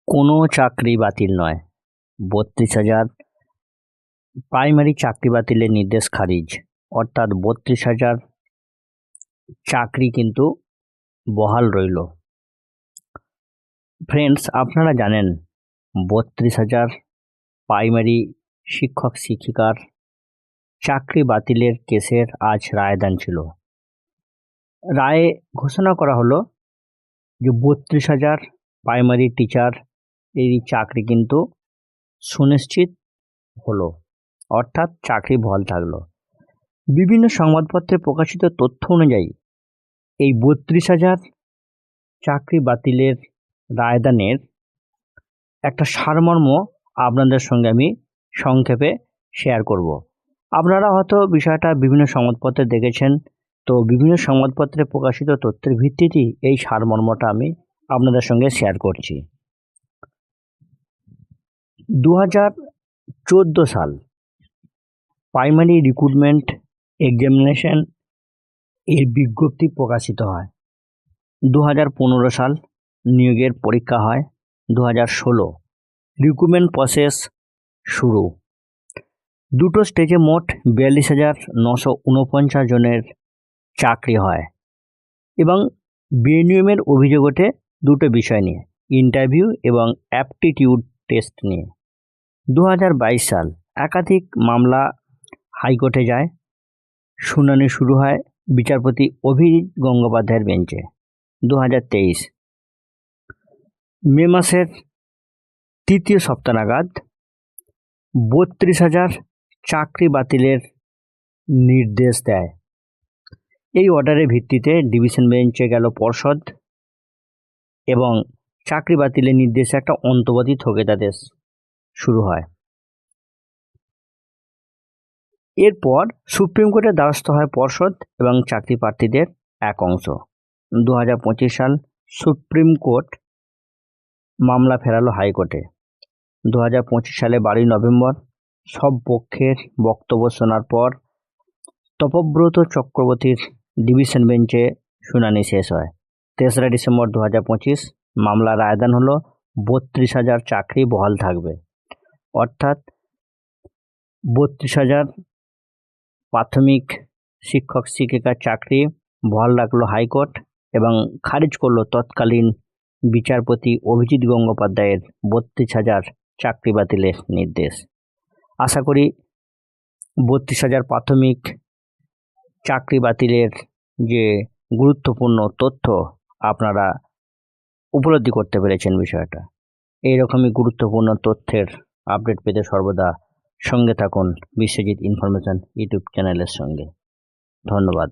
কোনো চাকরি বাতিল নয়। ৩২,০০০ প্রাইমারি চাকরি বাতিলের নির্দেশ খারিজ। অর্থাৎ ৩২,০০০ চাকরি কিন্তু বহাল রইল। ফ্রেন্ডস, আপনারা জানেন ৩২,০০০ প্রাইমারি শিক্ষক শিক্ষিকার চাকরি বাতিলের কেসের আজ রায়দান ছিল। রায়ে ঘোষণা করা হলো যে ৩২,০০০ প্রাইমারি টিচার এই চাকরি কিন্তু সুনিশ্চিত হলো, অর্থাৎ চাকরি বহাল থাকলো। বিভিন্ন সংবাদপত্রে প্রকাশিত তথ্য অনুযায়ী এই ৩২,০০০ চাকরি বাতিলের রায়দানের একটা সারমর্ম আপনাদের সঙ্গে আমি সংক্ষেপে শেয়ার করব। আপনারা হয়তো বিষয়টা বিভিন্ন সংবাদপত্রে দেখেছেন, তো বিভিন্ন সংবাদপত্রে প্রকাশিত তথ্যের ভিত্তিতেই এই সারমর্মটা আমি আপনাদের সঙ্গে শেয়ার করছি। 2014 সাল প্রাইমারি রিক্রুটমেন্ট এক্সামিনেশন এর বিজ্ঞপ্তি প্রকাশিত হয়। 2015 সাল নিয়োগের পরীক্ষা হয়। 2016 রিক্রুটমেন্ট প্রসেস শুরু। দুটো স্টেজে মোট 42,949 জনের চাকরি হয় এবং বেনিয়মের অভিযোগ ওঠে দুটো বিষয় নিয়ে, ইন্টারভিউ এবং অ্যাপটিটিউড টেস্ট নিয়ে। 2022 সাল একাধিক মামলা হাইকোর্টে যায়। শুনানি শুরু হয় বিচারপতি অভিজিৎ গঙ্গোপাধ্যায়ের বেঞ্চে। 2023 মে মাসের তৃতীয় সপ্তাহ নাগাদ 32,000 চাকরি বাতিলের নির্দেশ দেয়। এই অর্ডারের ভিত্তিতে ডিভিশন বেঞ্চে গেল পর্ষদ এবং চাকরি বাতিলের নির্দেশে একটা অন্তর্বর্তী স্থগিতাদেশ শুরু হয়। এরপর সুপ্রিম কোর্টের দ্বারস্থ হয় পর্ষদ এবং চাকরি প্রার্থীদের এক অংশ। 2025 সাল সুপ্রিম কোর্ট মামলা ফেরালো হাইকোর্টে। 2025 সালে 12 নভেম্বর সব পক্ষের বক্তব্য শোনার পর তপব্রত চক্রবর্তীর ডিভিশন বেঞ্চে শুনানি শেষ হয়। 3রা ডিসেম্বর 2025 মামলার রায়দান হলো 32,000 চাকরি বহাল থাকবে। অর্থাৎ 32,000 প্রাথমিক শিক্ষক শিক্ষিকার চাকরি বহাল রাখলো হাইকোর্ট এবং খারিজ করলো তৎকালীন বিচারপতি অভিজিৎ গঙ্গোপাধ্যায়ের 32,000 চাকরি বাতিলের নির্দেশ। আশা করি 32,000 প্রাথমিক চাকরি বাতিলের যে গুরুত্বপূর্ণ তথ্য আপনারা উপলব্ধি করতে পেরেছেন বিষয়টা। এইরকমই গুরুত্বপূর্ণ তথ্যের আপডেট পেতে সর্বদা সঙ্গে থাকুন বিশ্বজিৎ ইনফরমেশন ইউটিউব চ্যানেলের সঙ্গে। ধন্যবাদ।